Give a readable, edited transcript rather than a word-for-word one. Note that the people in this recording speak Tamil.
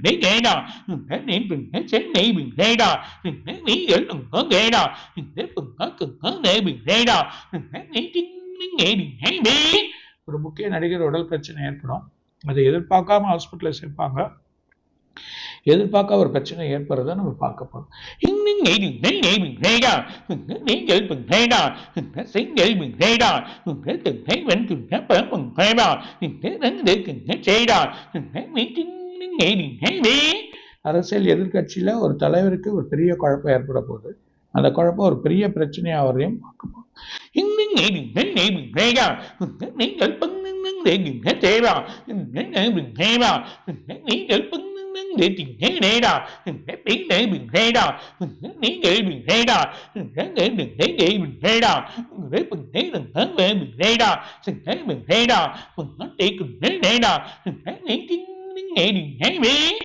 thế ghê đà thế nên bình thế sáng này bình thế đà thế nghĩ gỡ đừng có ghê đà thế bình cần có நே bình thế đà thế நீங்க ஒரு முக்கிய நடிகர் உடல் பிரச்சனை ஏற்படும். அதை எதிர்பார்க்காம ஹாஸ்பிட்டலில் சேர்ப்பாங்க. எதிர்பார்க்க ஒரு பிரச்சனை ஏற்படுறத நம்ம பார்க்க போறோம். அரசியல் எதிர்கட்சியில ஒரு தலைவருக்கு ஒரு பெரிய குழப்பம் ஏற்பட போகுது. அந்த குழப்பம் ஒரு பெரிய பிரச்சனையா அவரையும் பார்க்க போகுது. để tìm thế này đó biến để mình thế đó nghĩ nghĩ mình thế đó nghĩ mình thế nghĩ mình thế đó để mình thế đừng thế về mình thế đó mình thế mình thế đó mình nói đi cùng thế này đó mình thế nghĩ mình thế biết